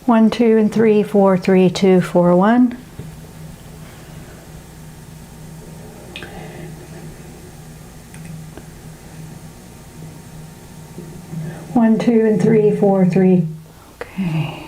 1, 2, and 3, 4, 3, 2, 4, 1. 1, 2, and 3, 4, 3. Okay.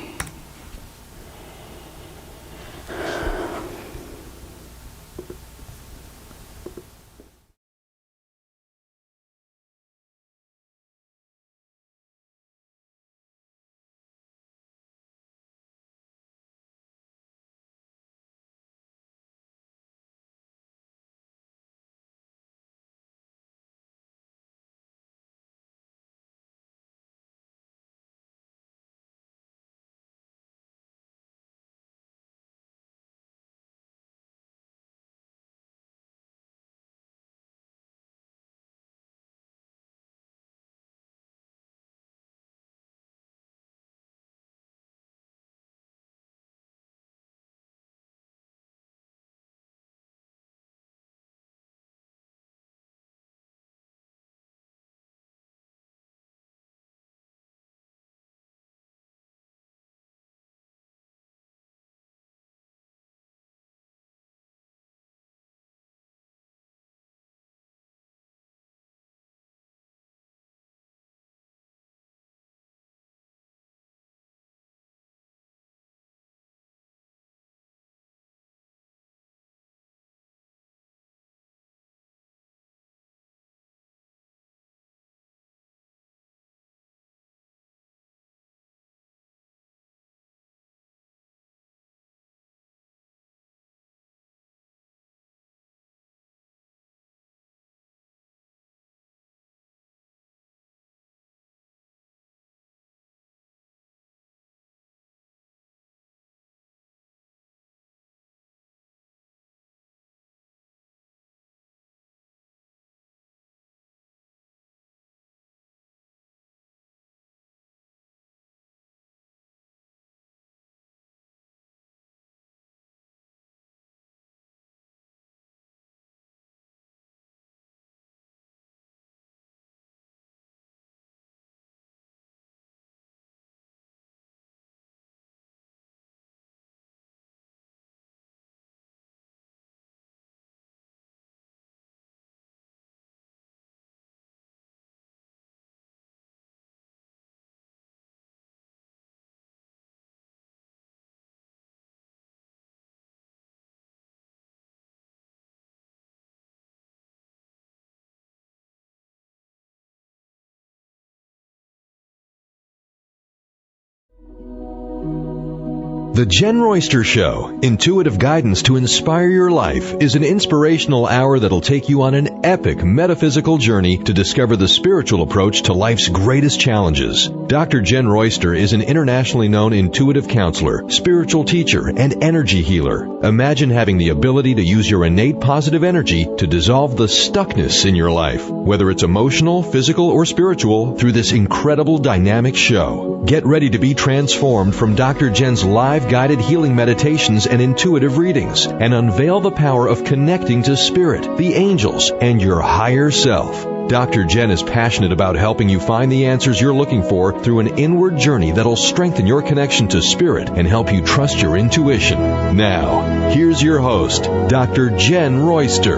The Jenn Royster Show, intuitive guidance to inspire your life, is an inspirational hour that'll take you on an epic metaphysical journey to discover the spiritual approach to life's greatest challenges. Dr. Jenn Royster is an internationally known intuitive counselor, spiritual teacher, and energy healer. Imagine having the ability to use your innate positive energy to dissolve the stuckness in your life, whether it's emotional, physical, or spiritual, through this incredible dynamic show. Get ready to be transformed from Dr. Jenn's live guided healing meditations and intuitive readings, and unveil the power of connecting to spirit, the angels, and your higher self. Dr. Jenn is passionate about helping you find the answers you're looking for through an inward journey that'll strengthen your connection to spirit and help you trust your intuition. Now, here's your host, Dr. Jenn Royster.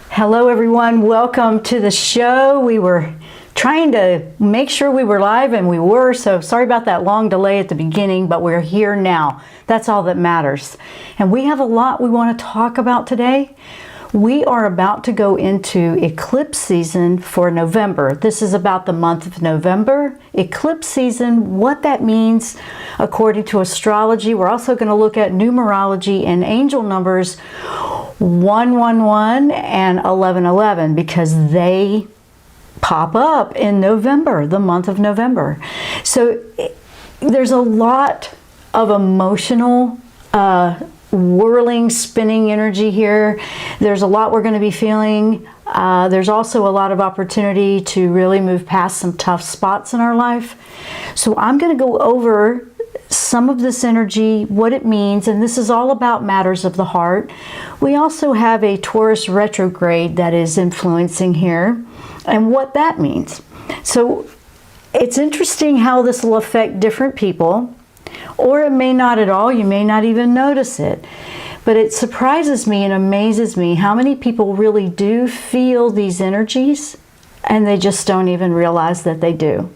Hello, everyone. Welcome to the show. We were trying to make sure we were live, and we were, so sorry about that long delay at the beginning, but we're here now. That's all that matters. And we have a lot we want to talk about today. We are about to go into eclipse season for November. This is about the month of November. Eclipse season, what that means according to astrology. We're also going to look at numerology and angel numbers 111 and 1111 because they pop up in November, the month of November. So there's a lot of emotional whirling, spinning energy here. There's a lot we're going to be feeling. There's also a lot of opportunity to really move past some tough spots in our life. So I'm going to go over some of this energy, what it means, and this is all about matters of the heart. We also have a Taurus Retrograde that is influencing here, and what that means. So it's interesting how this will affect different people, or it may not at all. You may not even notice it. But it surprises me and amazes me how many people really do feel these energies, and they just don't even realize that they do.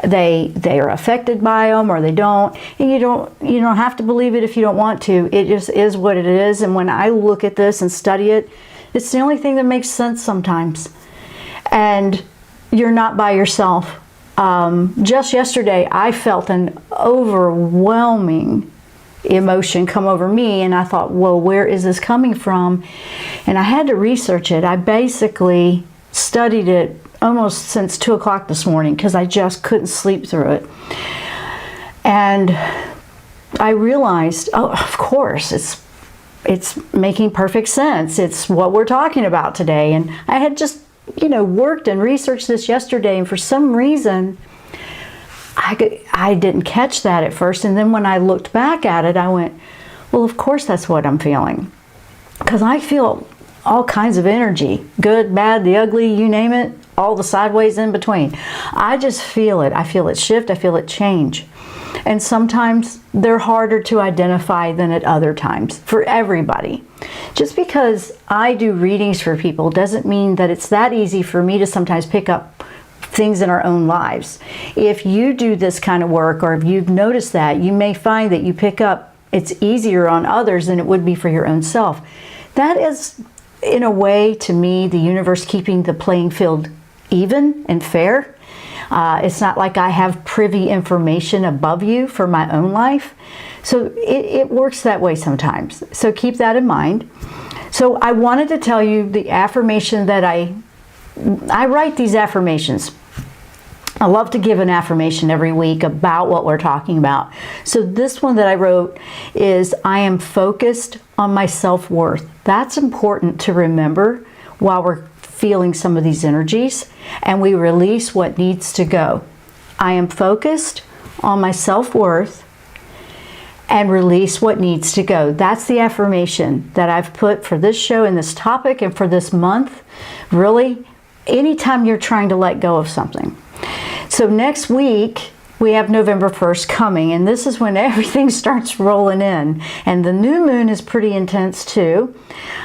They are affected by them, or they don't. And you don't have to believe it if you don't want to. It just is what it is. And when I look at this and study it, it's the only thing that makes sense sometimes. And you're not by yourself. Just yesterday, I felt an overwhelming emotion come over me, and I thought, well, where is this coming from? And I had to research it. I basically studied it almost since 2 o'clock this morning because I just couldn't sleep through it. And I realized, oh, of course, it's making perfect sense. It's what we're talking about today. And I had just, worked and researched this yesterday, and for some reason, I didn't catch that at first. And then when I looked back at it, I went, well, of course that's what I'm feeling. Because I feel all kinds of energy, good, bad, the ugly, you name it, all the sideways in between. I just feel it. I feel it shift. I feel it change. And sometimes they're harder to identify than at other times for everybody. Just because I do readings for people doesn't mean that it's that easy for me to sometimes pick up things in our own lives. If you do this kind of work, or if you've noticed that, you may find that you pick up it's easier on others than it would be for your own self. That is, in a way, to me, the universe keeping the playing field even and fair. It's not like I have privy information above you for my own life. So it works that way sometimes. So keep that in mind. So I wanted to tell you the affirmation that I write these affirmations. I love to give an affirmation every week about what we're talking about. So this one that I wrote is, I am focused on my self-worth. That's important to remember while we're feeling some of these energies, and we release what needs to go. I am focused on my self-worth and release what needs to go. That's the affirmation that I've put for this show and this topic and for this month. Really, anytime you're trying to let go of something. So next week, we have November 1st coming, and this is when everything starts rolling in. And the new moon is pretty intense too.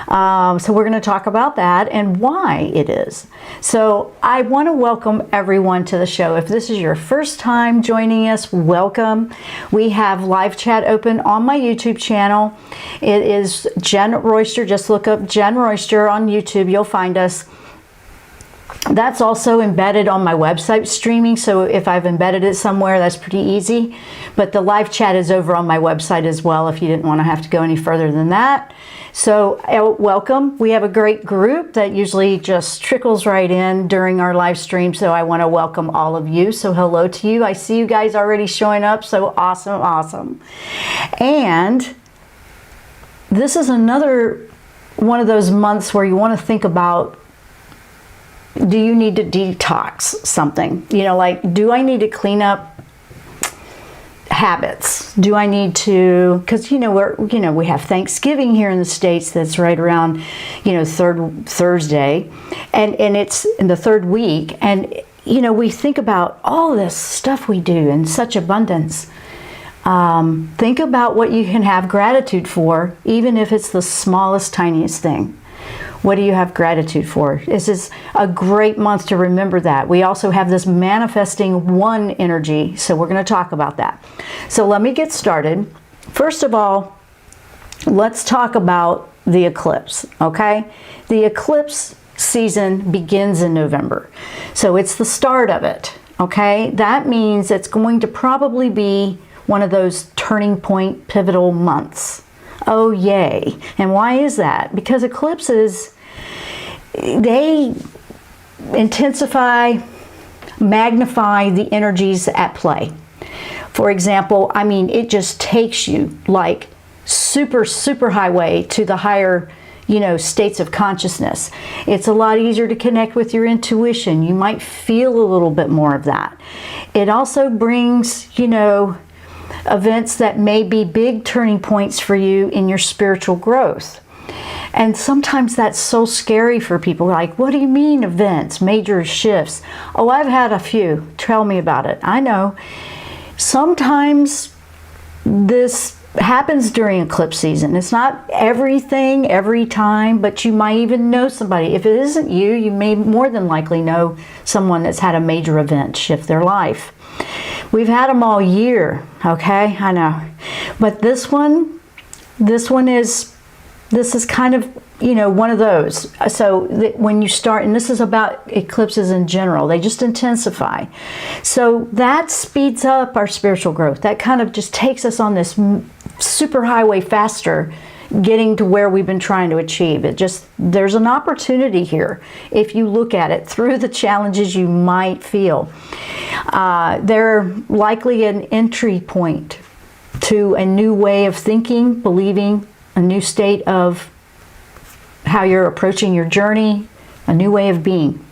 So we're going to talk about that and why it is. So I want to welcome everyone to the show. If this is your first time joining us, welcome. We have live chat open on my YouTube channel. It is Jenn Royster. Just look up Jenn Royster on YouTube. You'll find us. That's also embedded on my website streaming, so if I've embedded it somewhere, that's pretty easy. But the live chat is over on my website as well if you didn't want to have to go any further than that. So welcome. We have a great group that usually just trickles right in during our live stream, so I want to welcome all of you. So hello to you. I see you guys already showing up, so awesome, awesome. And this is another one of those months where you want to think about, do you need to detox something? Like, do I need to clean up habits? Do I need to, because we have Thanksgiving here in the States that's right around third Thursday, and it's in the third week, and we think about all this stuff we do in such abundance. Think about what you can have gratitude for, even if it's the smallest, tiniest thing. What do you have gratitude for? This is a great month to remember that. We also have this manifesting one energy, so we're going to talk about that. So let me get started. First of all, let's talk about the eclipse, okay? The eclipse season begins in November, so it's the start of it, okay? That means it's going to probably be one of those turning point, pivotal months. Oh, yay. And why is that? Because eclipses, they intensify, magnify the energies at play. For example, it just takes you like super, super highway to the higher, states of consciousness. It's a lot easier to connect with your intuition. You might feel a little bit more of that. It also brings, events that may be big turning points for you in your spiritual growth. And sometimes that's so scary for people. Like, what do you mean events, major shifts? Oh, I've had a few. Tell me about it. I know. Sometimes this happens during eclipse season. It's not everything every time, but you might even know somebody. If it isn't you, you may more than likely know someone that's had a major event shift their life. We've had them all year, okay? I know. But this is kind of, you know, one of those. So when you start, and this is about eclipses in general, they just intensify. So that speeds up our spiritual growth. That kind of just takes us on this super highway faster, getting to where we've been trying to achieve. There's an opportunity here if you look at it through the challenges you might feel. They're likely an entry point to a new way of thinking, believing, a new state of how you're approaching your journey, a new way of being.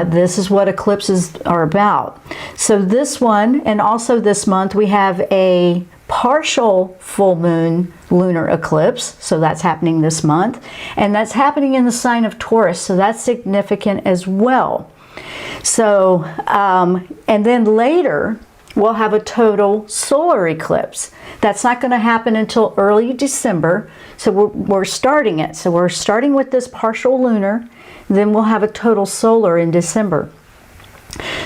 This is what eclipses are about. So this one, and also this month, we have a partial full moon lunar eclipse. So that's happening this month. And that's happening in the sign of Taurus. So that's significant as well. So, and then later, we'll have a total solar eclipse. That's not going to happen until early December. So we're starting it. So we're starting with this partial lunar. Then we'll have a total solar in December.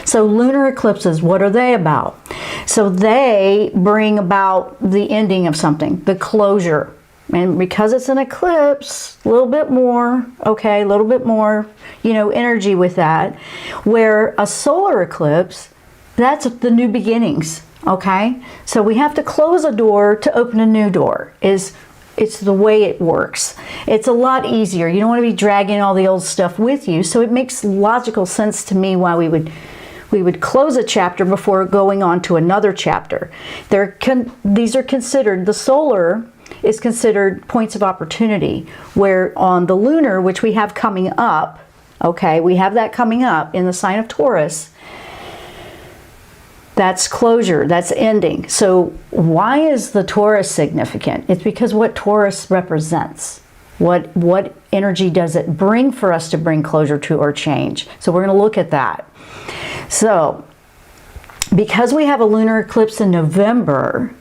So lunar eclipses, what are they about? So they bring about the ending of something, the closure. And because it's an eclipse, a little bit more, okay, a little bit more, you know, energy with that. Where a solar eclipse, that's the new beginnings, okay? So we have to close a door to open a new door. It's the way it works. It's a lot easier. You don't want to be dragging all the old stuff with you, so it makes logical sense to me why we would close a chapter before going on to another chapter. These are considered, the solar is considered points of opportunity, where on the lunar, which we have coming up, okay, we have that coming up in the sign of Taurus, that's closure, that's ending. So why is the Taurus significant? It's because what Taurus represents. What energy does it bring for us to bring closure to or change? So we're going to look at that. So because we have a lunar eclipse in November,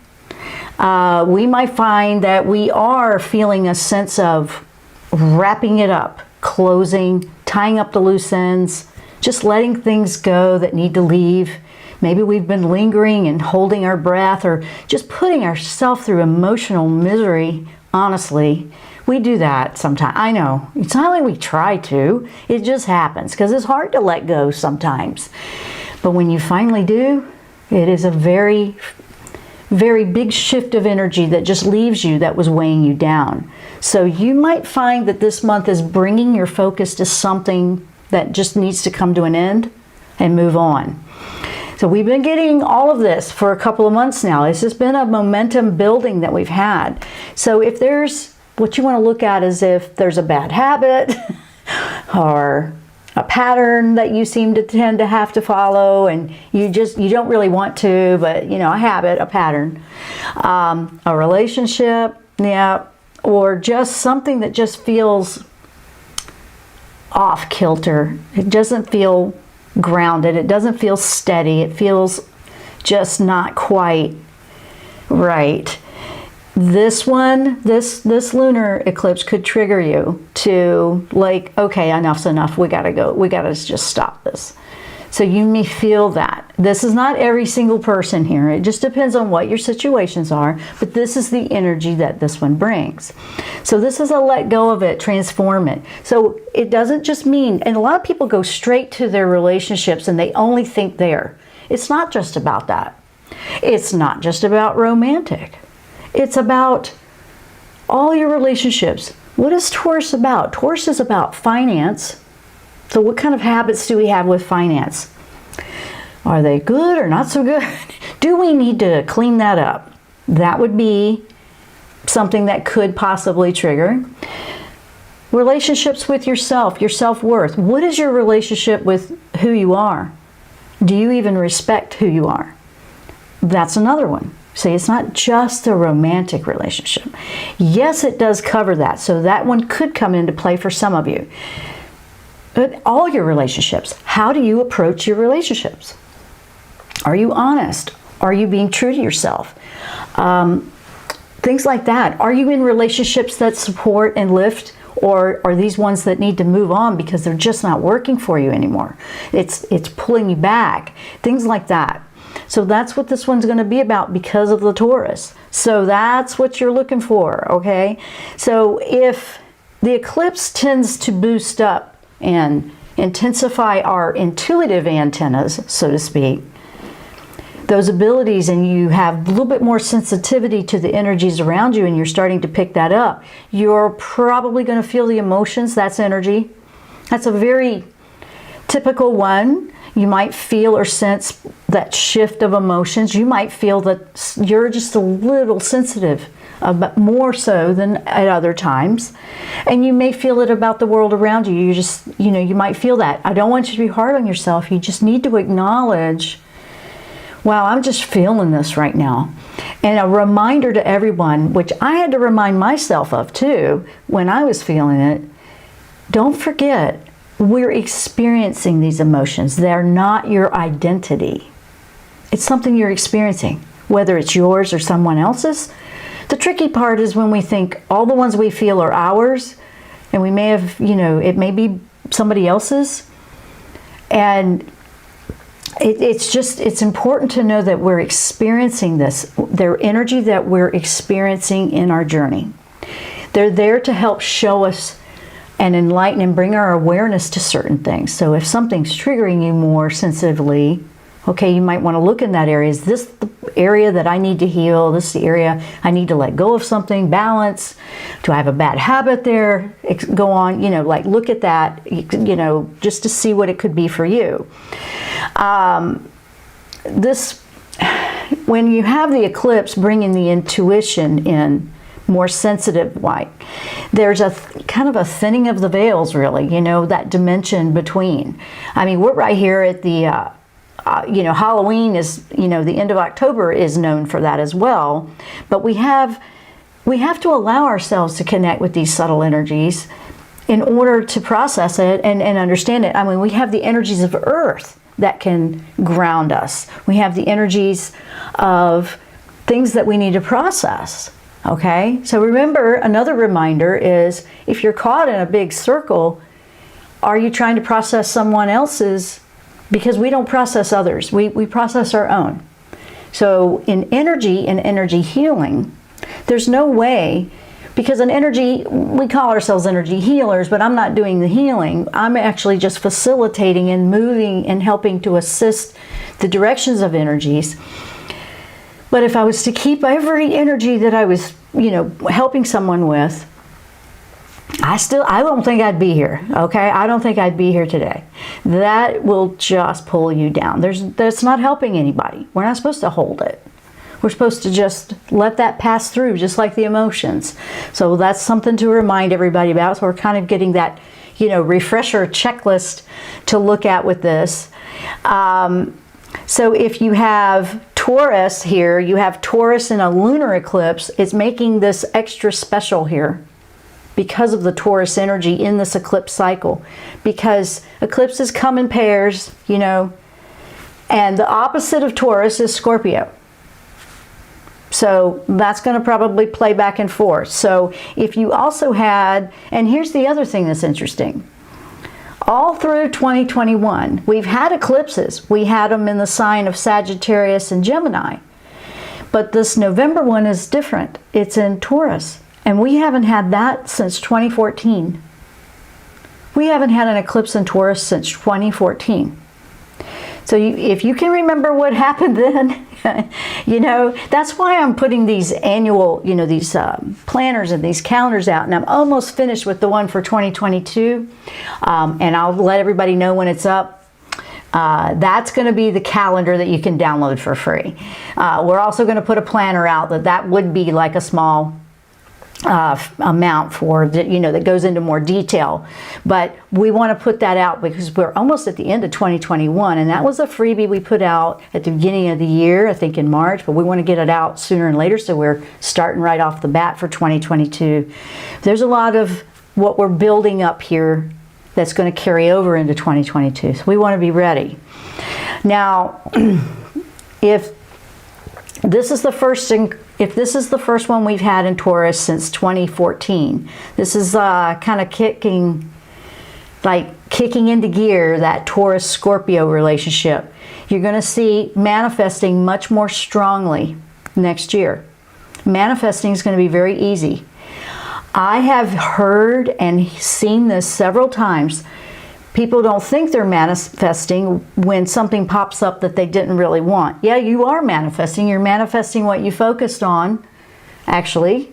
we might find that we are feeling a sense of wrapping it up, closing, tying up the loose ends, just letting things go that need to leave. Maybe we've been lingering and holding our breath, or just putting ourselves through emotional misery. Honestly, we do that sometimes. I know. It's not like we try to. It just happens because it's hard to let go sometimes. But when you finally do, it is a very, very big shift of energy that just leaves you, that was weighing you down. So you might find that this month is bringing your focus to something that just needs to come to an end and move on. So we've been getting all of this for a couple of months now. It's just been a momentum building that we've had. So if there's, what you want to look at is if there's a bad habit or a pattern that you seem to tend to have to follow, and you don't really want to, but you know, a habit, a pattern, a relationship, yeah, or just something that just feels off kilter. It doesn't feel grounded. It doesn't feel steady. It feels just not quite right. This one, this lunar eclipse could trigger you to, like, okay, enough's enough. We gotta go. We gotta just stop this. So you may feel that. This is not every single person here. It just depends on what your situations are, but this is the energy that this one brings. So this is a let go of it, transform it. So it doesn't just mean, and a lot of people go straight to their relationships and they only think there. It's not just about that. It's not just about romantic. It's about all your relationships. What is Taurus about? Taurus is about finance. So what kind of habits do we have with finance? Are they good or not so good? Do we need to clean that up? That would be something that could possibly trigger. Relationships with yourself, your self-worth. What is your relationship with who you are? Do you even respect who you are? That's another one. See, it's not just a romantic relationship. Yes, it does cover that. So that one could come into play for some of you. But all your relationships, how do you approach your relationships? Are you honest? Are you being true to yourself? Things like that. Are you in relationships that support and lift, or are these ones that need to move on because they're just not working for you anymore? It's pulling you back. Things like that. So that's what this one's going to be about because of the Taurus. So that's what you're looking for, okay? So if the eclipse tends to boost up and intensify our intuitive antennas, so to speak, those abilities, and you have a little bit more sensitivity to the energies around you, and you're starting to pick that up, you're probably going to feel the emotions. That's energy. That's a very typical one. You might feel or sense that shift of emotions. You might feel that you're just a little sensitive, but more so than at other times. And you may feel it about the world around you. You just, you might feel that. I don't want you to be hard on yourself. You just need to acknowledge, wow, I'm just feeling this right now. And a reminder to everyone, which I had to remind myself of too, when I was feeling it, don't forget, we're experiencing these emotions. They're not your identity. It's something you're experiencing, whether it's yours or someone else's. The tricky part is when we think all the ones we feel are ours, and we may have, it may be somebody else's. And it's important to know that we're experiencing this. They're energy that we're experiencing in our journey. They're there to help show us and enlighten and bring our awareness to certain things. So if something's triggering you more sensitively, okay, you might want to look in that area. Is this the area that I need to heal? This is the area I need to let go of something, balance? Do I have a bad habit there? Go on, look at that, just to see what it could be for you. When you have the eclipse bringing the intuition in, more sensitive light, there's a kind of a thinning of the veils, really, that dimension between. I mean, we're right here at the Halloween is, the end of October is known for that as well. But we have to allow ourselves to connect with these subtle energies in order to process it and understand it. I mean, we have the energies of Earth that can ground us. We have the energies of things that we need to process. Okay, so remember, another reminder is, if you're caught in a big circle, are you trying to process someone else's? Because we don't process others, we process our own. So in energy healing, there's no way, because in energy, we call ourselves energy healers, but I'm not doing the healing. I'm actually just facilitating and moving and helping to assist the directions of energies. But if I was to keep every energy that I was, helping someone with, I don't think I'd be here, okay? I don't think I'd be here today. That will just pull you down. That's not helping anybody. We're not supposed to hold it. We're supposed to just let that pass through, just like the emotions. So that's something to remind everybody about. So we're kind of getting that, refresher checklist to look at with this. So if you have Taurus here, you have Taurus in a lunar eclipse, it's making this extra special here because of the Taurus energy in this eclipse cycle. Because eclipses come in pairs, and the opposite of Taurus is Scorpio. So that's going to probably play back and forth. So if you also had, and here's the other thing that's interesting. All through 2021, we've had eclipses. We had them in the sign of Sagittarius and Gemini. But this November one is different. It's in Taurus. And we haven't had that since 2014. We haven't had an eclipse in Taurus since 2014. So if you can remember what happened then, that's why I'm putting these annual, these planners and these calendars out. And I'm almost finished with the one for 2022. And I'll let everybody know when it's up. That's going to be the calendar that you can download for free. We're also going to put a planner out that would be like a small amount for that, that goes into more detail, but we want to put that out because we're almost at the end of 2021, and that was a freebie we put out at the beginning of the year, I think in March, but we want to get it out sooner and later, so we're starting right off the bat for 2022. There's a lot of what we're building up here that's going to carry over into 2022, so we want to be ready. Now, if this is the first one we've had in Taurus since 2014, this is kind of kicking into gear that Taurus-Scorpio relationship. You're going to see manifesting much more strongly next year. Manifesting is going to be very easy. I have heard and seen this several times. People don't think they're manifesting when something pops up that they didn't really want. Yeah, you are manifesting. You're manifesting what you focused on, actually.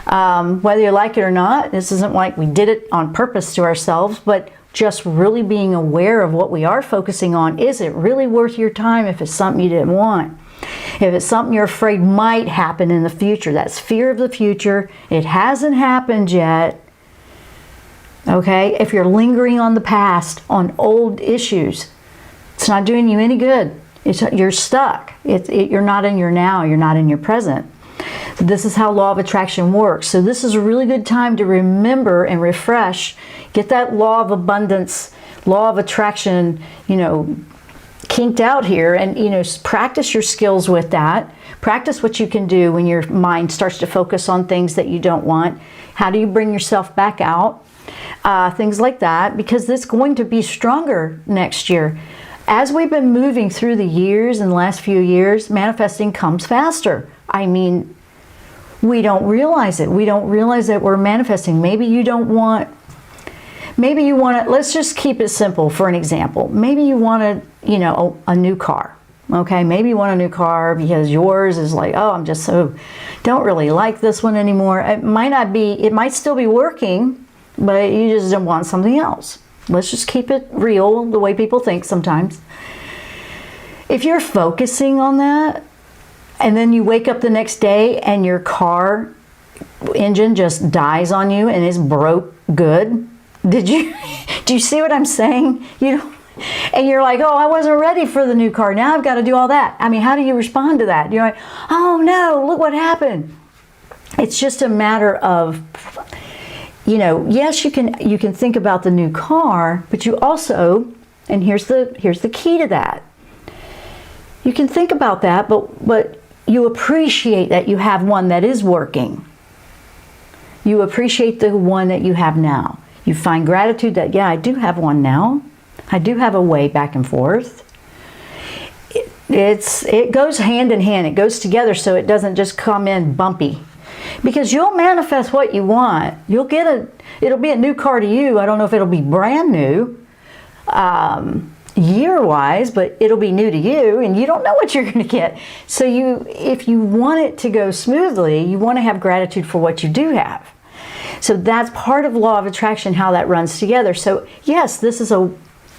Whether you like it or not, this isn't like we did it on purpose to ourselves, but just really being aware of what we are focusing on. Is it really worth your time if it's something you didn't want? If it's something you're afraid might happen in the future, that's fear of the future. It hasn't happened yet. Okay, if you're lingering on the past, on old issues, it's not doing you any good. You're stuck. You're not in your now. You're not in your present. This is how law of attraction works. So this is a really good time to remember and refresh. Get that law of abundance, law of attraction, kinked out here, and practice your skills with that. Practice what you can do when your mind starts to focus on things that you don't want. How do you bring yourself back out? Things like that, because it's going to be stronger next year. As we've been moving through the years, in the last few years, manifesting comes faster. I mean, we don't realize it. We don't realize that we're manifesting. Maybe you want it, let's just keep it simple for an example. Maybe you want a new car. Okay, maybe you want a new car because yours is like, oh, don't really like this one anymore. It might still be working, but you just don't want something else. Let's just keep it real, the way people think sometimes. If you're focusing on that, and then you wake up the next day and your car engine just dies on you and is broke good, do you see what I'm saying? And you're like, oh, I wasn't ready for the new car. Now I've got to do all that. I mean, how do you respond to that? You're like, oh no, look what happened. It's just a matter of, yes, you can think about the new car, but you also, and here's the key to that. You can think about that, but you appreciate that you have one that is working. You appreciate the one that you have now. You find gratitude that, yeah, I do have one now. I do have a way back and forth. It goes hand in hand. It goes together, so it doesn't just come in bumpy. Because you'll manifest what you want. It'll be a new car to you. I don't know if it'll be brand new, year-wise, but it'll be new to you, and you don't know what you're going to get. So if you want it to go smoothly, you want to have gratitude for what you do have. So that's part of law of attraction, how that runs together. So yes, this is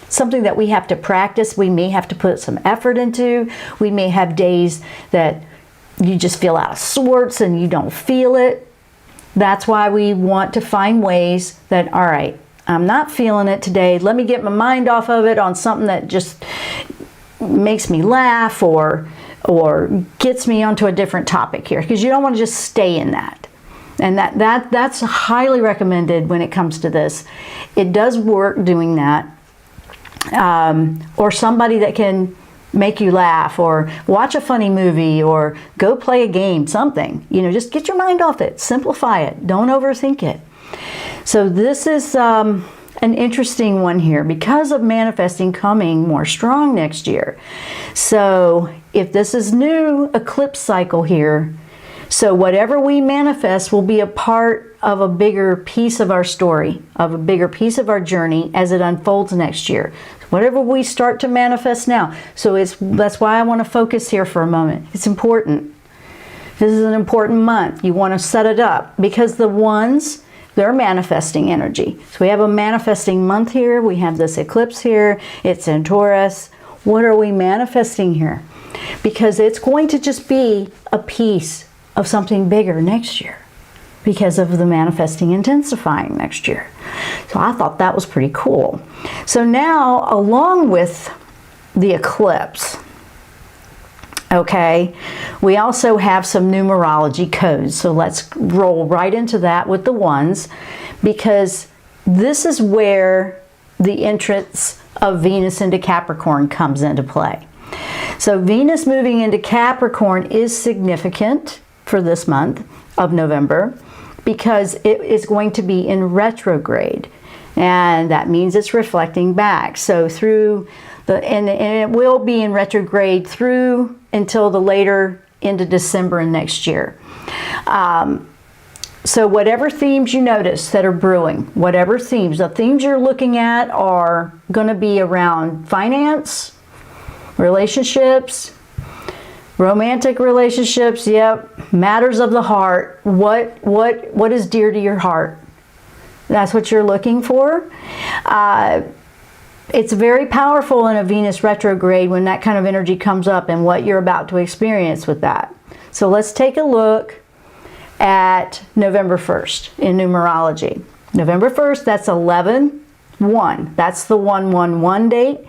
something that we have to practice. We may have to put some effort into. We may have days that you just feel out of sorts and you don't feel it. That's why we want to find ways that, all right, I'm not feeling it today. Let me get my mind off of it on something that just makes me laugh or gets me onto a different topic here, because you don't want to just stay in that. And that's highly recommended when it comes to this. It does work doing that. Or somebody that can make you laugh, or watch a funny movie, or go play a game, something. Just get your mind off it. Simplify it. Don't overthink it. So this is an interesting one here because of manifesting coming more strong next year. So if this is new eclipse cycle here, so whatever we manifest will be a part of a bigger piece of our story, of a bigger piece of our journey as it unfolds next year. Whatever we start to manifest now. So that's why I want to focus here for a moment. It's important. This is an important month. You want to set it up, because they're manifesting energy. So we have a manifesting month here. We have this eclipse here. It's in Taurus. What are we manifesting here? Because it's going to just be a piece of something bigger next year. because of the manifesting intensifying next year. So I thought that was pretty cool. So now, along with the eclipse, okay, we also have some numerology codes. So let's roll right into that with the ones, because this is where the entrance of Venus into Capricorn comes into play. So Venus moving into Capricorn is significant for this month of November because it is going to be in retrograde, and that means it's reflecting back. So through the, and it will be in retrograde through until the later into December and next year. So whatever themes you notice that are brewing, whatever themes, the themes you're looking at are going to be around finance, relationships, romantic relationships, yep, matters of the heart. What is dear to your heart? That's what you're looking for. It's very powerful in a Venus retrograde when that kind of energy comes up and what you're about to experience with that. So let's take a look at November 1st in numerology. November 1st, that's 11-1. That's the 111 date.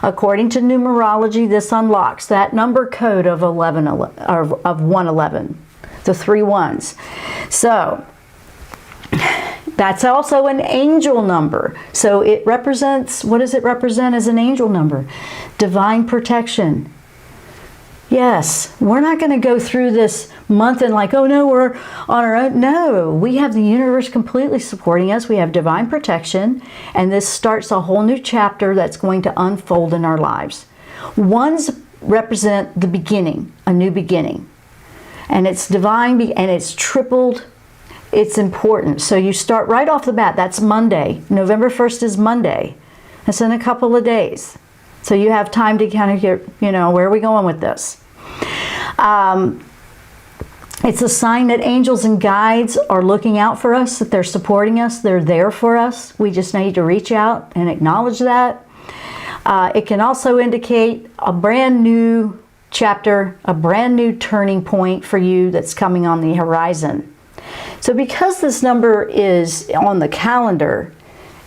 According to numerology, this unlocks that number code of 111, the 3 ones. So that's also an angel number. So it represents, what does it represent as an angel number? Divine protection. Yes, we're not going to go through this month and like, oh no, we're on our own. No, we have the universe completely supporting us. We have divine protection, and this starts a whole new chapter that's going to unfold in our lives. Ones represent the beginning, a new beginning. And it's divine, and it's tripled. It's important. So you start right off the bat. That's Monday. November 1st is Monday. That's in a couple of days. So you have time to kind of get, you know, where are we going with this? It's a sign that angels and guides are looking out for us, that they're supporting us, they're there for us. We just need to reach out and acknowledge that. It can also indicate a brand new chapter, a brand new turning point for you that's coming on the horizon. So because this number is on the calendar,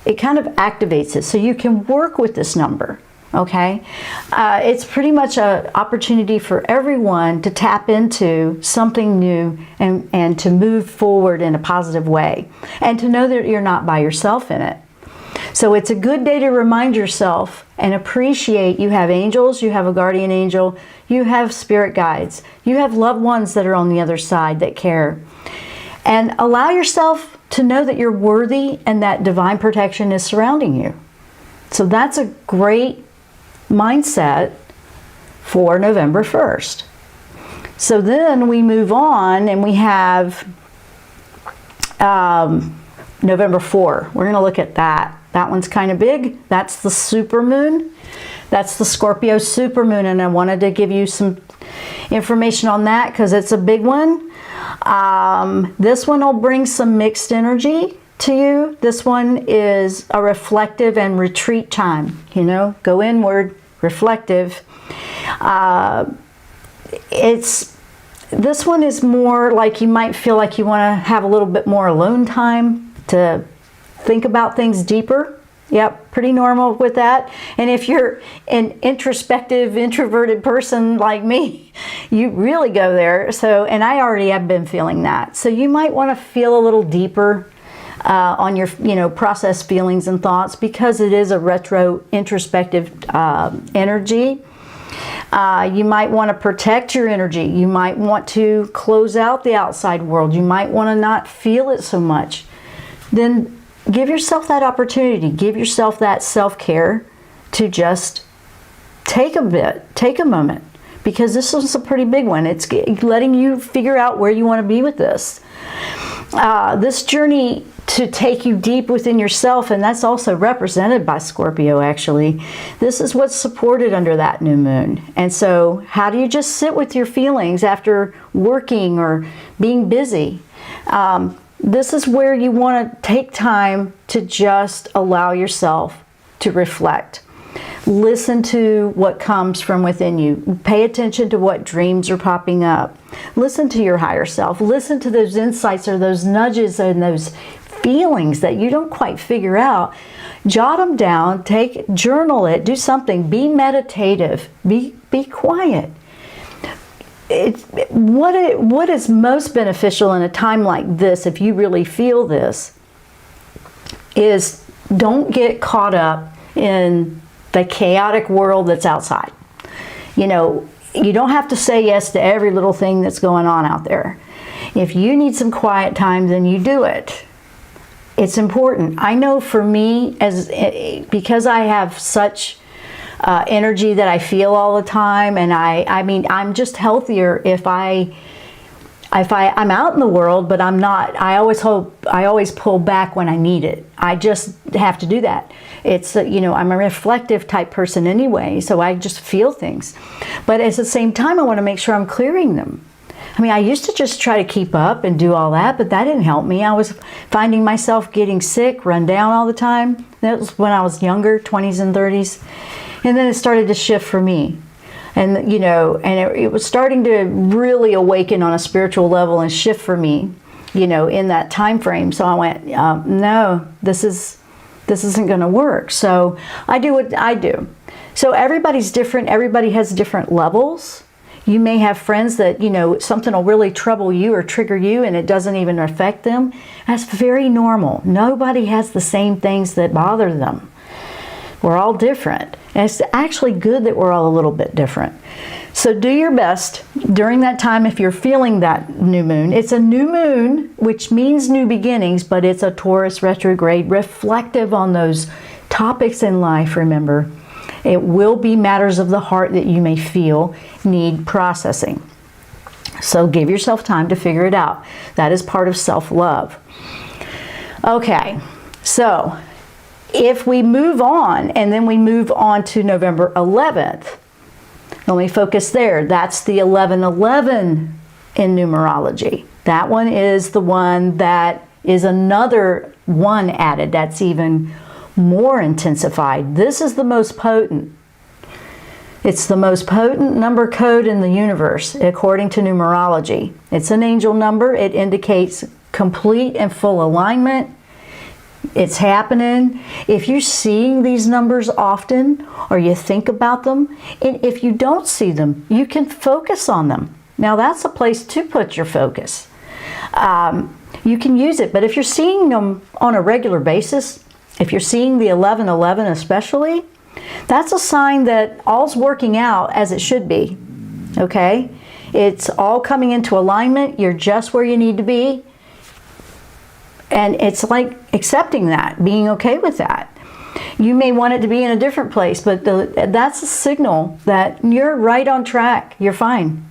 it kind of activates it. So you can work with this number. Okay, it's pretty much an opportunity for everyone to tap into something new and to move forward in a positive way, and to know that you're not by yourself in it. So it's a good day to remind yourself and appreciate you have angels, you have a guardian angel, you have spirit guides, you have loved ones that are on the other side that care. And allow yourself to know that you're worthy and that divine protection is surrounding you. So that's a great mindset for November 1st. So then we move on and we have November 4. We're going to look at that. That one's kind of big. That's the supermoon. That's the Scorpio supermoon, and I wanted to give you some information on that because it's a big one. This one will bring some mixed energy to you. This one is a reflective and retreat time. You know, go inward, reflective. This one is more like you might feel like you want to have a little bit more alone time to think about things deeper. Yep, pretty normal with that. And if you're an introspective, introverted person like me, you really go there. So, and I already have been feeling that. So you might want to feel a little deeper on your, process feelings and thoughts, because it is a retro introspective energy. You might want to protect your energy. You might want to close out the outside world. You might want to not feel it so much. Then give yourself that opportunity. Give yourself that self-care to just take a moment, because this is a pretty big one. It's letting you figure out where you want to be with this. This journey to take you deep within yourself, and that's also represented by Scorpio, actually. This is what's supported under that new moon. And so how do you just sit with your feelings after working or being busy? This is where you want to take time to just allow yourself to reflect. Listen to what comes from within you. Pay attention to what dreams are popping up. Listen to your higher self. Listen to those insights or those nudges and those feelings that you don't quite figure out. Jot them down, journal it, do something, be meditative, be quiet. What is most beneficial in a time like this, if you really feel this, is don't get caught up in the chaotic world that's outside. You don't have to say yes to every little thing that's going on out there. If you need some quiet time, then you do it. It's important. I know for me, because I have such energy that I feel all the time, and I mean, I'm just healthier if I'm out in the world, but I'm not. I always pull back when I need it. I just have to do that. It's I'm a reflective type person anyway, so I just feel things. But at the same time, I want to make sure I'm clearing them. I mean, I used to just try to keep up and do all that, but that didn't help me. I was finding myself getting sick, run down all the time. That was when I was younger, 20s and 30s. And then it started to shift for me. And, it was starting to really awaken on a spiritual level and shift for me, in that time frame. So I went, no, this isn't going to work. So I do what I do. So everybody's different. Everybody has different levels. You may have friends that, something will really trouble you or trigger you and it doesn't even affect them. That's very normal. Nobody has the same things that bother them. We're all different. And it's actually good that we're all a little bit different. So do your best during that time if you're feeling that new moon. It's a new moon, which means new beginnings, but it's a Taurus retrograde, reflective on those topics in life, remember. It will be matters of the heart that you may feel need processing. So give yourself time to figure it out. That is part of self-love. Okay, so if we move on, and then we move on to November 11th, let me focus there. That's the 1111 in numerology. That one is the one that is another one added. That's even more intensified. This is the most potent. It's the most potent number code in the universe, according to numerology. It's an angel number. It indicates complete and full alignment. It's happening. If you're seeing these numbers often, or you think about them, and if you don't see them, you can focus on them. Now that's a place to put your focus. You can use it, but if you're seeing them on a regular basis, if you're seeing the 1111 especially, that's a sign that all's working out as it should be, okay? It's all coming into alignment. You're just where you need to be. And it's like accepting that, being okay with that. You may want it to be in a different place, but that's a signal that you're right on track. You're fine.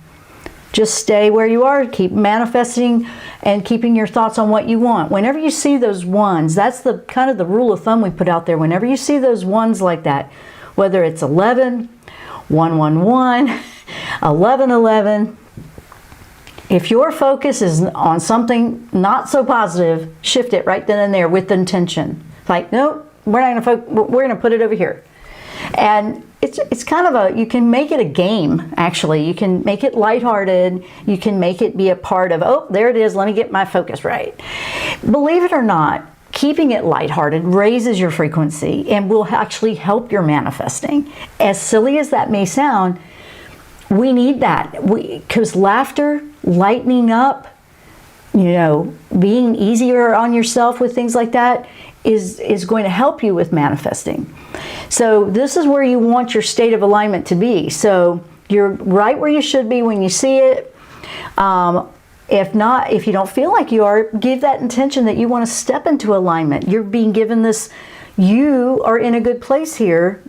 Just stay where you are, keep manifesting and keeping your thoughts on what you want. Whenever you see those ones, that's the kind of the rule of thumb we put out there. Whenever you see those ones like that, whether it's 11, 111, 1111, if your focus is on something not so positive, shift it right then and there with intention. Like, nope, we're going to put it over here. And it's kind of you can make it a game, actually. You can make it lighthearted. You can make it be a part of, oh, there it is, let me get my focus right. Believe it or not, keeping it lighthearted raises your frequency and will actually help your manifesting. As silly as that may sound, we need that. Because laughter, lightening up, being easier on yourself with things like that is going to help you with manifesting. So this is where you want your state of alignment to be. So you're right where you should be when you see it. If not, if you don't feel like you are, give that intention that you want to step into alignment. You're being given this, you are in a good place here.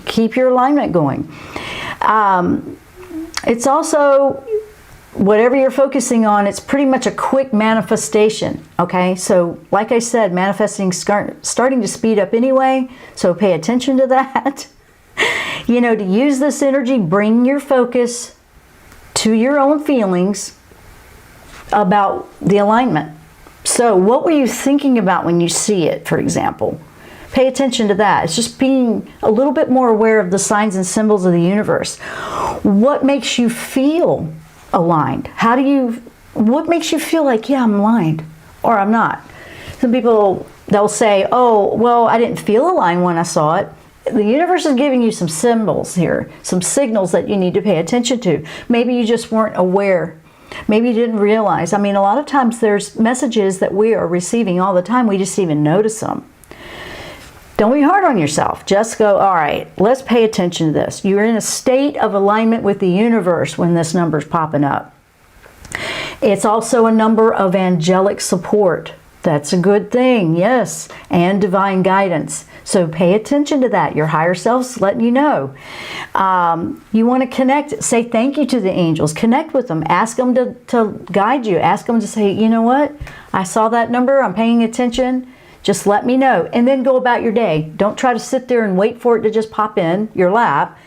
Keep your alignment going. It's also, whatever you're focusing on, it's pretty much a quick manifestation, okay? So, like I said, manifesting starting to speed up anyway, so pay attention to that. To use this energy, bring your focus to your own feelings about the alignment. So, what were you thinking about when you see it, for example? Pay attention to that. It's just being a little bit more aware of the signs and symbols of the universe. What makes you feel aligned? What makes you feel like, yeah, I'm aligned or I'm not? Some people, they'll say, oh, well, I didn't feel aligned when I saw it. The universe is giving you some symbols here, some signals that you need to pay attention to. Maybe you just weren't aware. Maybe you didn't realize. I mean, a lot of times there's messages that we are receiving all the time. We just even notice them. Don't be hard on yourself. Just go, all right, let's pay attention to this. You're in a state of alignment with the universe when this number's popping up. It's also a number of angelic support. That's a good thing, yes, and divine guidance. So pay attention to that. Your higher self's letting you know. You want to connect, say thank you to the angels. Connect with them. Ask them to guide you. Ask them to say, you know what? I saw that number. I'm paying attention. Just let me know. And then go about your day. Don't try to sit there and wait for it to just pop in your lap.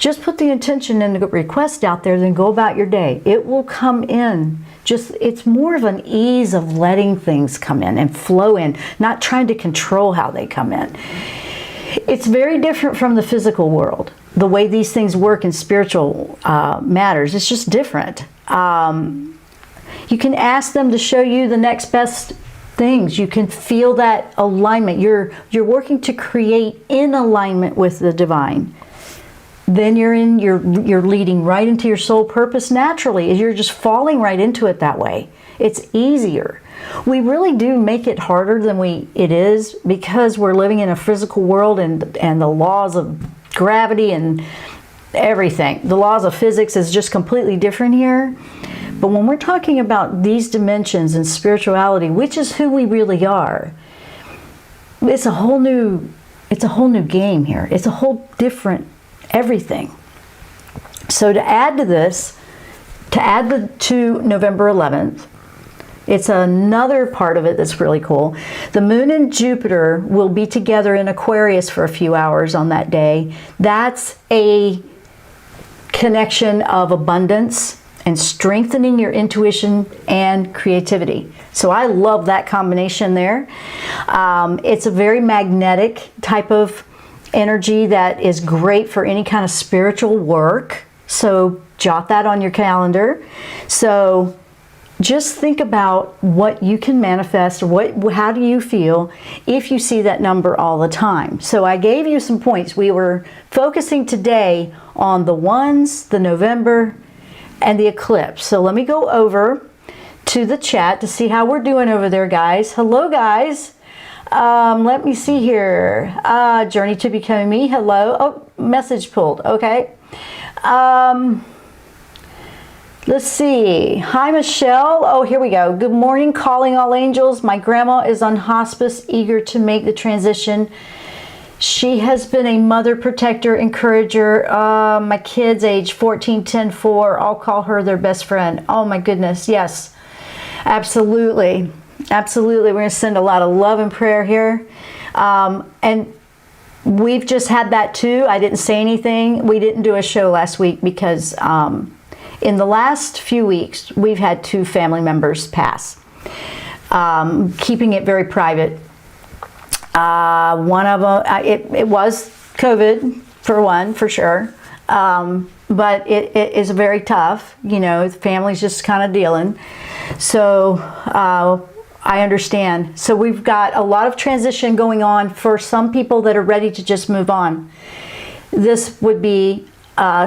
Just put the intention and the request out there, then go about your day. It will come in. It's more of an ease of letting things come in and flow in, not trying to control how they come in. It's very different from the physical world. The way these things work in spiritual matters, it's just different. You can ask them to show you the next best things. You can feel that alignment. You're working to create in alignment with the divine. Then you're leading right into your soul purpose naturally. You're just falling right into it that way. It's easier. We really do make it harder than it is because we're living in a physical world and the laws of gravity and everything. The laws of physics is just completely different here. But when we're talking about these dimensions and spirituality, which is who we really are, it's a whole new game here. It's a whole different everything. So to add to this, to November 11th, it's another part of it that's really cool. The moon and Jupiter will be together in Aquarius for a few hours on that day. That's a connection of abundance and strengthening your intuition and creativity. So I love that combination there. It's a very magnetic type of energy that is great for any kind of spiritual work. So jot that on your calendar. So just think about what you can manifest, or how do you feel if you see that number all the time. So I gave you some points. We were focusing today on the ones, the November, and the eclipse. So let me go over to the chat to see how we're doing over there, guys. Hello, guys. Let me see here. Journey to Becoming Me. Hello. Oh, message pulled. Okay. Let's see. Hi, Michelle. Oh, here we go. Good morning, calling all angels. My grandma is on hospice, eager to make the transition. She has been a mother, protector, encourager. My kids, age 14, 10, 4. I'll call her their best friend. Oh, my goodness. Yes, absolutely. Absolutely. We're going to send a lot of love and prayer here. And we've just had that too. I didn't say anything. We didn't do a show last week because in the last few weeks, we've had 2 family members pass. Keeping it very private. One of them, it was COVID for one, for sure. But it is very tough. You know, the family's just kind of dealing. So I understand. So we've got a lot of transition going on for some people that are ready to just move on. This would be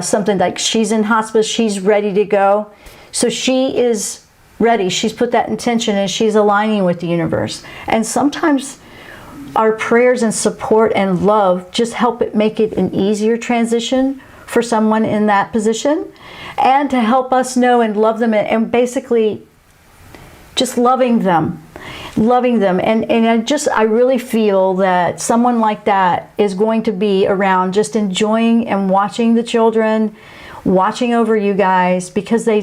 something like she's in hospice, she's ready to go. So she is ready. She's put that intention and she's aligning with the universe. And sometimes our prayers and support and love just help it make it an easier transition for someone in that position, and to help us know and love them, and basically just loving them. And I really feel that someone like that is going to be around just enjoying and watching the children, watching over you guys, because they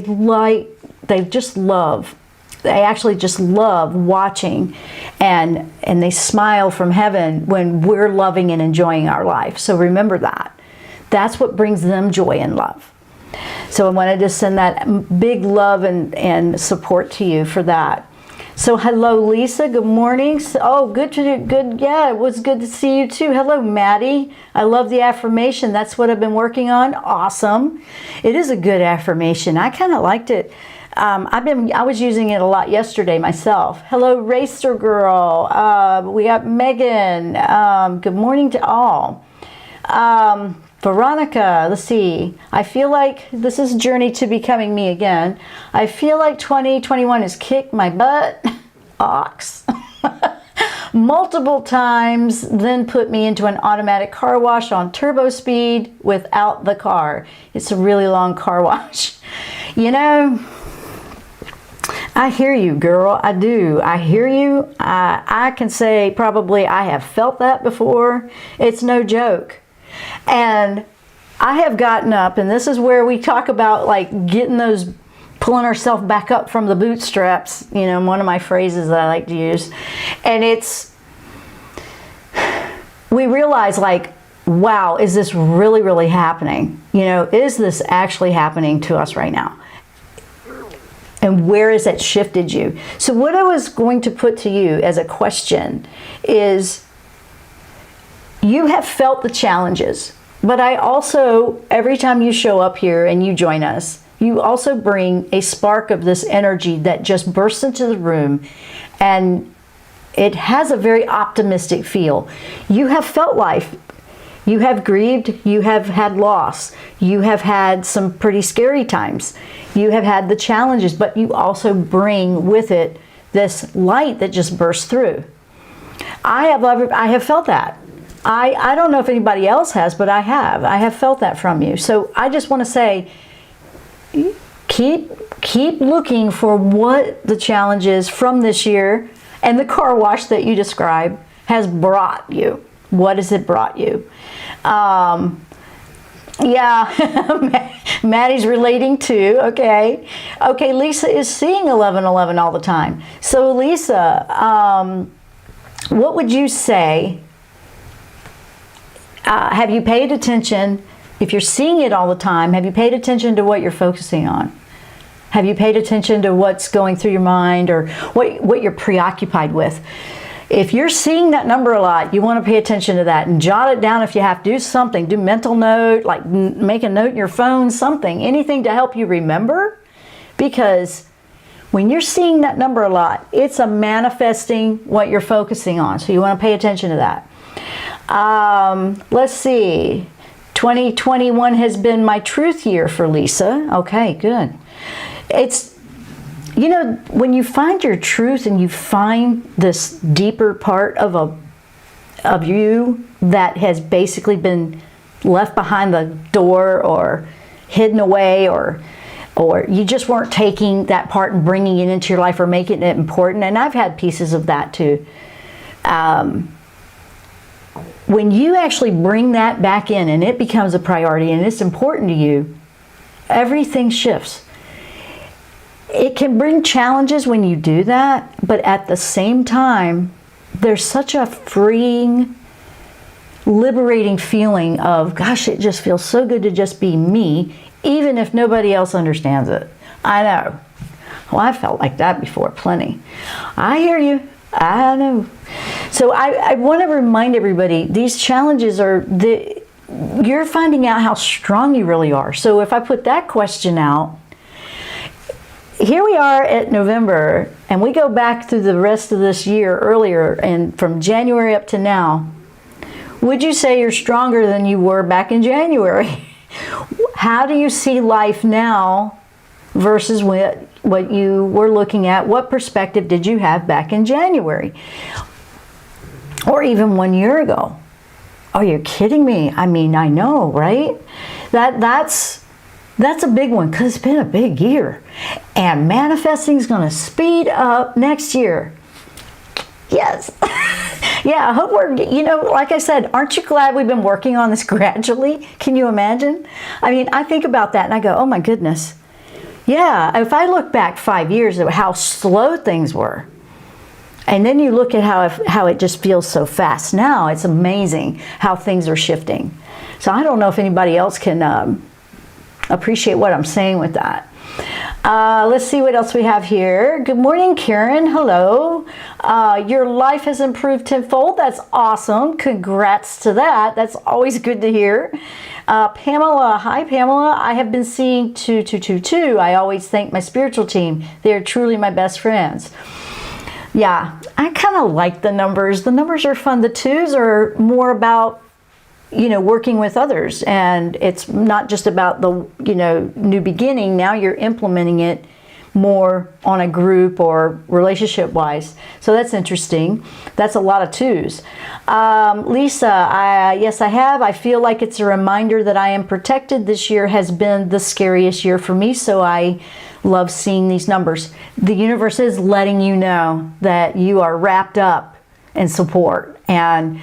actually just love watching, and they smile from heaven when we're loving and enjoying our life. So remember that. That's what brings them joy and love. So I wanted to send that big love and support to you for that. So hello, Lisa. Good morning. Oh, good. Yeah, it was good to see you too. Hello, Maddie. I love the affirmation. That's what I've been working on. Awesome. It is a good affirmation. I kind of liked it. I was using it a lot yesterday myself. Hello, Royster girl. We got Megan. Good morning to all. Veronica, let's see. I feel like this is Journey to Becoming Me again. I feel like 2021 has kicked my butt, ox, multiple times, then put me into an automatic car wash on turbo speed without the car. It's a really long car wash. You know, I hear you, girl. I do. I hear you. I can say probably I have felt that before. It's no joke. And I have gotten up, and this is where we talk about like pulling ourselves back up from the bootstraps, you know, one of my phrases that I like to use. And we realize like, wow, is this really, really happening? You know, is this actually happening to us right now? And where has it shifted you? So what I was going to put to you as a question is, you have felt the challenges, but I also, every time you show up here and you join us, you also bring a spark of this energy that just bursts into the room, and it has a very optimistic feel. You have felt life. You have grieved. You have had loss. You have had some pretty scary times. You have had the challenges, but you also bring with it this light that just bursts through. I have felt that. I don't know if anybody else has, but I have felt that from you. So I just want to say, keep looking for what the challenge is from this year and the car wash that you describe has brought you. What has it brought you? Yeah, Maddie's relating too. Okay, Lisa is seeing 1111 all the time. So Lisa, what would you say? Have you paid attention? If you're seeing it all the time, have you paid attention to what you're focusing on? Have you paid attention to what's going through your mind, or what you're preoccupied with? If you're seeing that number a lot, you want to pay attention to that and jot it down if you have to. Do something. Do mental note, like make a note in your phone, something, anything to help you remember. Because when you're seeing that number a lot, it's a manifesting what you're focusing on. So you want to pay attention to that. Let's see. 2021 has been my truth year for Lisa. Okay, good. It's, you know, when you find your truth and you find this deeper part of you that has basically been left behind the door or hidden away, or you just weren't taking that part and bringing it into your life or making it important. And I've had pieces of that too. When you actually bring that back in and it becomes a priority and it's important to you, everything shifts. It can bring challenges when you do that, but at the same time, there's such a freeing, liberating feeling of, gosh, it just feels so good to just be me, even if nobody else understands it. I know. Well, I felt like that before, plenty. I hear you. I know. So I want to remind everybody, these challenges you're finding out how strong you really are. So if I put that question out, here we are at November, and we go back through the rest of this year earlier, and from January up to now, would you say you're stronger than you were back in January? How do you see life now versus what you were looking at? What perspective did you have back in January? Or even 1 year ago? Are you kidding me? I mean, I know, right? That's a big one, because it's been a big year. And manifesting is going to speed up next year. Yes. Yeah, I hope we're, you know, like I said, aren't you glad we've been working on this gradually? Can you imagine? I mean, I think about that and I go, oh my goodness. Yeah, if I look back 5 years at how slow things were, and then you look at how it just feels so fast now, it's amazing how things are shifting. So I don't know if anybody else can appreciate what I'm saying with that. Let's see what else we have here. Good morning, Karen. Hello. Your life has improved tenfold. That's awesome. Congrats to that. That's always good to hear. Pamela. Hi, Pamela. I have been seeing 2222. I always thank my spiritual team. They are truly my best friends. Yeah, I kind of like the numbers. The numbers are fun. The twos are more about, you know, working with others, and it's not just about the, you know, new beginning. Now you're implementing it more on a group or relationship wise. So that's interesting. That's a lot of twos. Lisa, yes, I have. I feel like it's a reminder that I am protected. This year has been the scariest year for me, so I love seeing these numbers. The universe is letting you know that you are wrapped up in support, and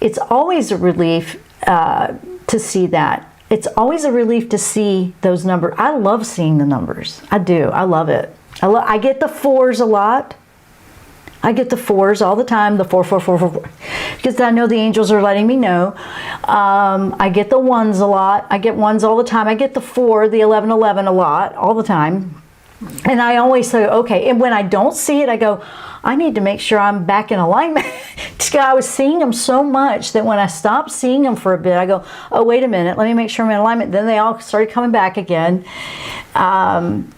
it's always a relief to see that. It's always a relief to see those numbers. I love seeing the numbers. I do. I love it. I get the fours a lot. I get the fours all the time. The 4, because I know the angels are letting me know. I get the ones a lot. I get ones all the time. I get the 4, the 11 a lot, all the time. And I always say, okay. And when I don't see it, I go, I need to make sure I'm back in alignment. I was seeing them so much that when I stopped seeing them for a bit, I go, oh, wait a minute, let me make sure I'm in alignment. Then they all started coming back again. And,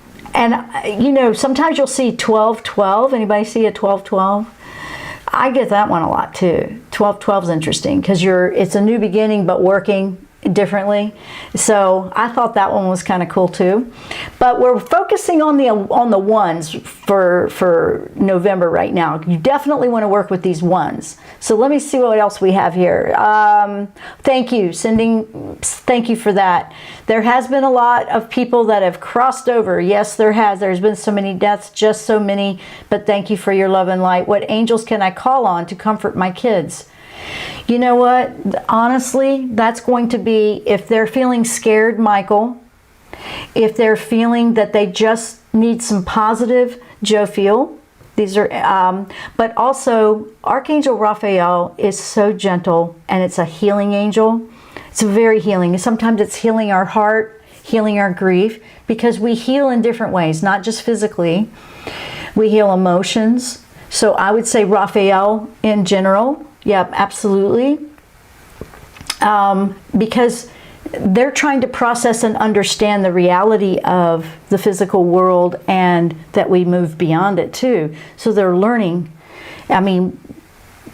you know, sometimes you'll see 12-12. Anybody see a 12-12? I get that one a lot too. 12-12 is interesting because it's a new beginning, but working differently. So I thought that one was kind of cool too. But we're focusing on the ones for November right now. You definitely want to work with these ones. So let me see what else we have here. Thank you. Thank you for that. There has been a lot of people that have crossed over. Yes, there has. There's been so many deaths, just so many. But thank you for your love and light. What angels can I call on to comfort my kids? You know what? Honestly, that's going to be, if they're feeling scared, Michael, if they're feeling that they just need some positive, Jophiel, these are, but also Archangel Raphael is so gentle, and it's a healing angel. It's very healing. Sometimes it's healing our heart, healing our grief, because we heal in different ways, not just physically. We heal emotions. So I would say Raphael in general. Yep, absolutely. Because they're trying to process and understand the reality of the physical world, and that we move beyond it too. So they're learning. I mean,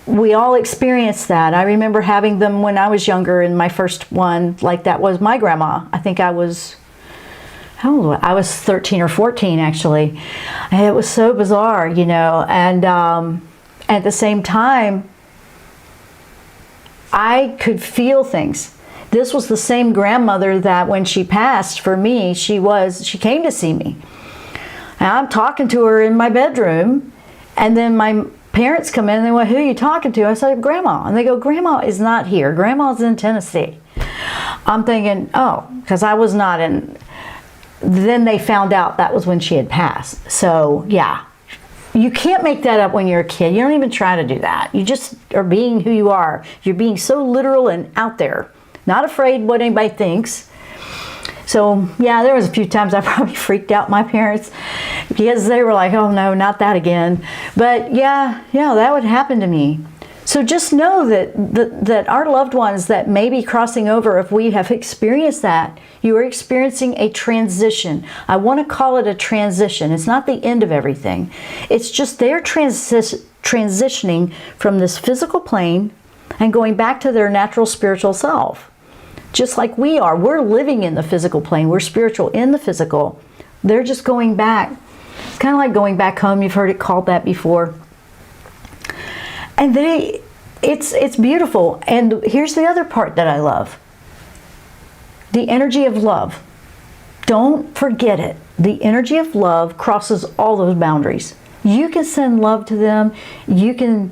we all experience that. I remember having them when I was younger, and my first one like that was my grandma. I think I was, how old was I? I was 13 or 14 actually. And it was so bizarre, you know, and at the same time, I could feel things. This was the same grandmother that when she passed for me, she came to see me. And I'm talking to her in my bedroom, and then my parents come in and they went, who are you talking to? I said, Grandma. And they go, Grandma is not here. Grandma's in Tennessee. I'm thinking, oh, because I was not in. Then they found out that was when she had passed. So yeah. You can't make that up when you're a kid. You don't even try to do that. You just are being who you are. You're being so literal and out there. Not afraid what anybody thinks. So yeah, there was a few times I probably freaked out my parents because they were like, oh no, not that again. But yeah, that would happen to me. So just know that our loved ones that may be crossing over, if we have experienced that, you are experiencing a transition. I want to call it a transition. It's not the end of everything. It's just they're transitioning from this physical plane and going back to their natural spiritual self. Just like we are. We're living in the physical plane. We're spiritual in the physical. They're just going back. It's kind of like going back home. You've heard it called that before. And it's beautiful. And here's the other part that I love. The energy of love. Don't forget it. The energy of love crosses all those boundaries. You can send love to them. You can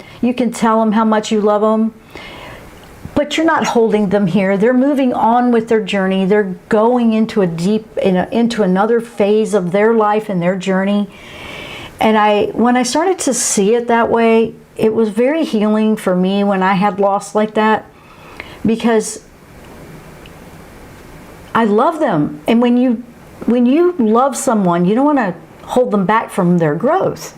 tell them how much you love them. But you're not holding them here. They're moving on with their journey. They're going into into another phase of their life and their journey. And when I started to see it that way, it was very healing for me when I had loss like that, because I love them. And when you when you love someone, you don't want to hold them back from their growth.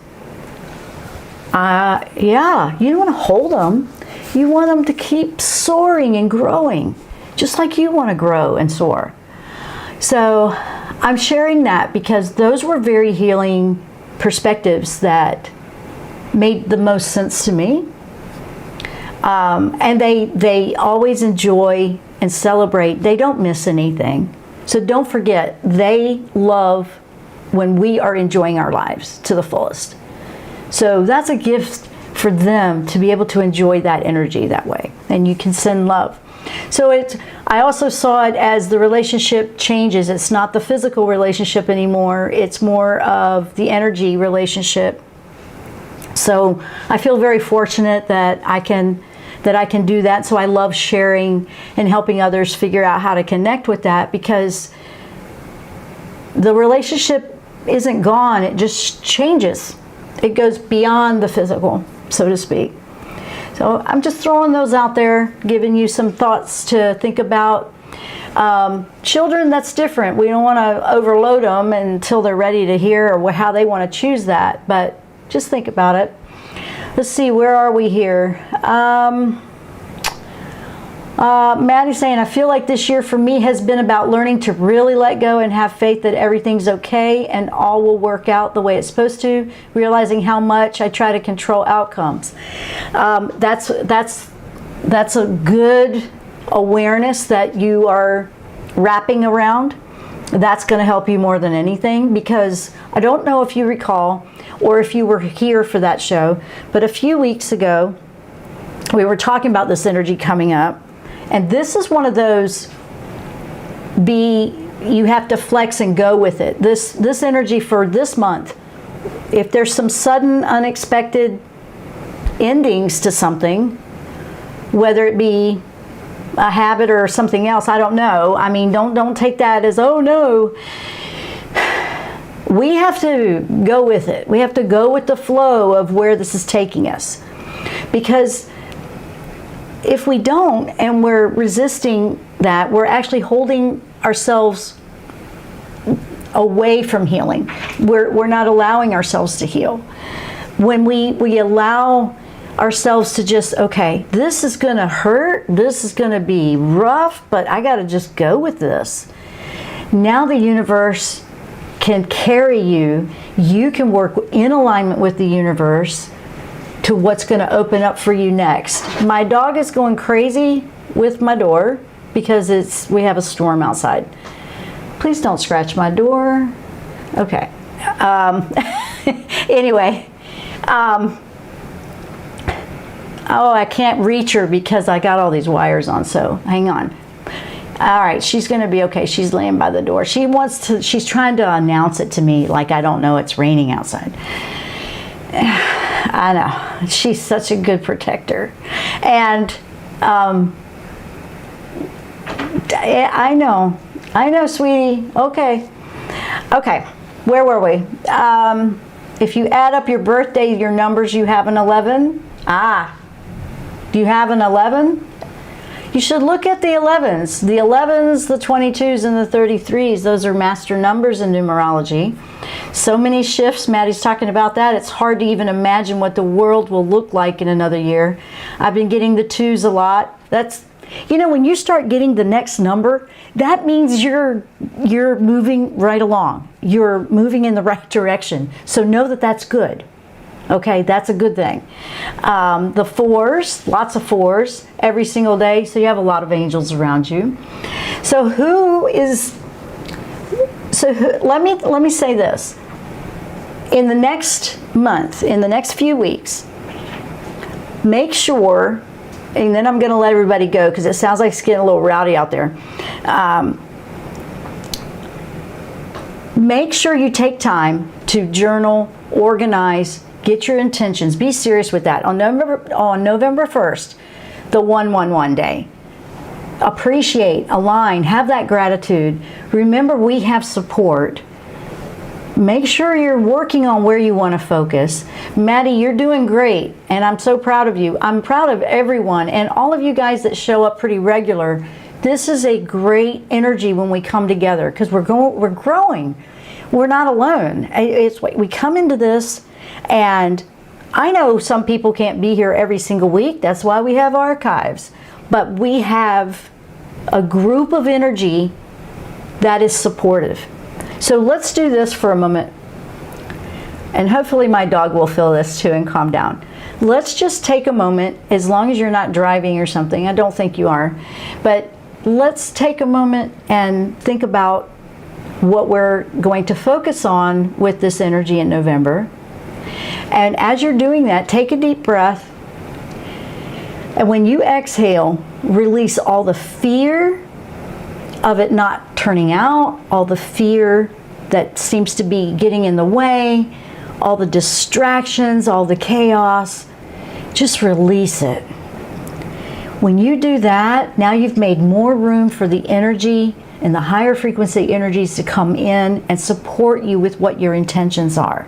Yeah, you don't want to hold them. You want them to keep soaring and growing, just like you want to grow and soar. So I'm sharing that because those were very healing perspectives that made the most sense to me. And they always enjoy and celebrate. They don't miss anything. So don't forget, they love when we are enjoying our lives to the fullest. So that's a gift for them to be able to enjoy that energy that way. And you can send love. So I also saw it as the relationship changes. It's not the physical relationship anymore. It's more of the energy relationship. So I feel very fortunate that I can do that. So I love sharing and helping others figure out how to connect with that, because the relationship isn't gone. It just changes. It goes beyond the physical, so to speak. So I'm just throwing those out there, giving you some thoughts to think about. Children, that's different. We don't want to overload them until they're ready to hear or how they want to choose that. But just think about it. Let's see, where are we here? Maddie's saying, I feel like this year for me has been about learning to really let go and have faith that everything's okay and all will work out the way it's supposed to, realizing how much I try to control outcomes. That's a good awareness that you are wrapping around. That's going to help you more than anything, because I don't know if you recall or if you were here for that show, but a few weeks ago we were talking about this energy coming up. And this is one of those, you have to flex and go with it. This energy for this month, if there's some sudden unexpected endings to something, whether it be a habit or something else, I don't know. I mean, don't take that as, oh no. We have to go with it. We have to go with the flow of where this is taking us. Because if we don't, and we're resisting that, we're actually holding ourselves away from healing. We're not allowing ourselves to heal. When we allow ourselves to just, okay, this is going to hurt, this is going to be rough, but I got to just go with this. Now the universe can carry you. You can work in alignment with the universe to what's going to open up for you next. My dog is going crazy with my door because we have a storm outside. Please don't scratch my door. Okay. Anyway. Oh, I can't reach her because I got all these wires on, so hang on. All right, she's going to be okay. She's laying by the door. She's trying to announce it to me like I don't know it's raining outside. I know. She's such a good protector. And I know, sweetie. Okay. Where were we? If you add up your birthday, your numbers, you have an 11. Do you have an 11? You should look at the 11s. The 11s, the 22s, and the 33s, those are master numbers in numerology. So many shifts. Maddie's talking about that. It's hard to even imagine what the world will look like in another year. I've been getting the 2s a lot. That's, when you start getting the next number, that means you're moving right along. You're moving in the right direction. So know that that's good. Okay, that's a good thing. The 4s, lots of 4s every single day. So you have a lot of angels around you. Let me say this. In the next month, in the next few weeks, make sure, and then I'm going to let everybody go because it sounds like it's getting a little rowdy out there. Make sure you take time to journal, organize, get your intentions. Be serious with that. On November 1st, the 111 day. Appreciate, align, have that gratitude. Remember, we have support. Make sure you're working on where you want to focus. Maddie, you're doing great, and I'm so proud of you. I'm proud of everyone, and all of you guys that show up pretty regular. This is a great energy when we come together, because we're growing. We're not alone. We come into this, and I know some people can't be here every single week. That's why we have archives. But we have a group of energy that is supportive. So let's do this for a moment. And hopefully my dog will feel this too and calm down. Let's just take a moment, as long as you're not driving or something. I don't think you are. But let's take a moment and think about what we're going to focus on with this energy in November. And as you're doing that, take a deep breath. And when you exhale, release all the fear of it not turning out, all the fear that seems to be getting in the way, all the distractions, all the chaos. Just release it. When you do that, now you've made more room for the energy and the higher frequency energies to come in and support you with what your intentions are.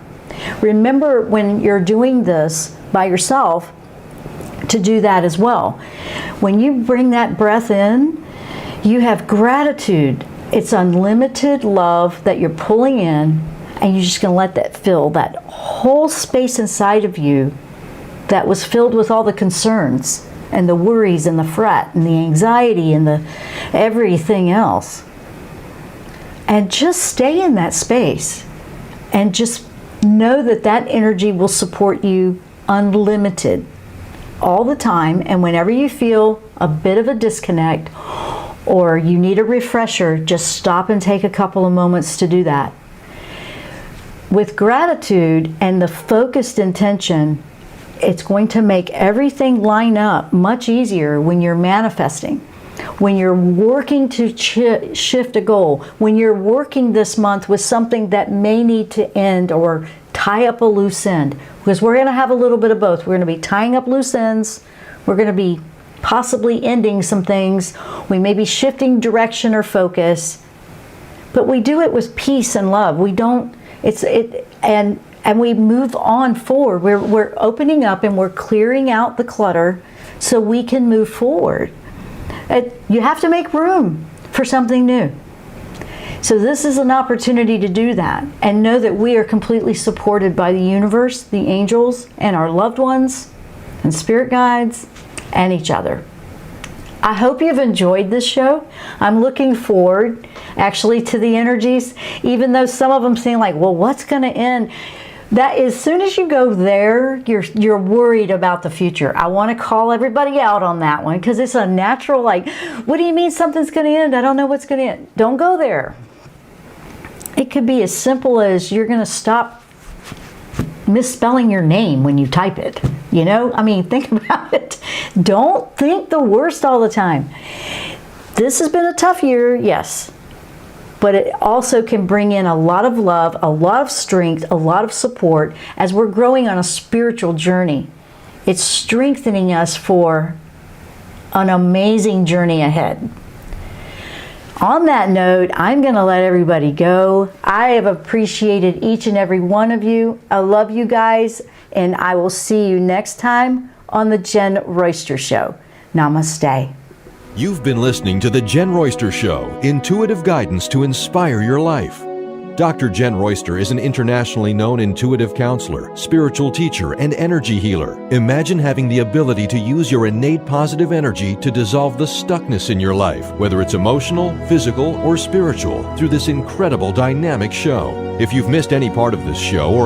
Remember, when you're doing this by yourself, to do that as well. When you bring that breath in, you have gratitude. It's unlimited love that you're pulling in, and you're just going to let that fill that whole space inside of you that was filled with all the concerns and the worries and the fret and the anxiety and the everything else. And just stay in that space and just know that that energy will support you unlimited all the time. And whenever you feel a bit of a disconnect or you need a refresher, just stop and take a couple of moments to do that. With gratitude and the focused intention, it's going to make everything line up much easier when you're manifesting, when you're working to shift a goal, when you're working this month with something that may need to end or tie up a loose end. Because we're going to have a little bit of both. We're going to be tying up loose ends. We're going to be possibly ending some things. We may be shifting direction or focus. But we do it with peace and love. We don't, and we move on forward. We're opening up and we're clearing out the clutter so we can move forward. You have to make room for something new. So this is an opportunity to do that, and know that we are completely supported by the universe, the angels, and our loved ones, and spirit guides, and each other. I hope you've enjoyed this show. I'm looking forward, actually, to the energies, even though some of them seem like, well, what's going to end? That as soon as you go there, you're worried about the future. I want to call everybody out on that one, because it's a natural, like, what do you mean something's going to end? I don't know what's going to end. Don't go there. It could be as simple as you're going to stop misspelling your name when you type it. You know, I mean, think about it. Don't think the worst all the time. This has been a tough year, yes. But it also can bring in a lot of love, a lot of strength, a lot of support as we're growing on a spiritual journey. It's strengthening us for an amazing journey ahead. On that note, I'm going to let everybody go. I have appreciated each and every one of you. I love you guys, and I will see you next time on the Jenn Royster Show. Namaste. You've been listening to The Jenn Royster Show, intuitive guidance to inspire your life. Dr. Jenn Royster is an internationally known intuitive counselor, spiritual teacher, and energy healer. Imagine having the ability to use your innate positive energy to dissolve the stuckness in your life, whether it's emotional, physical, or spiritual, through this incredible dynamic show. If you've missed any part of this show or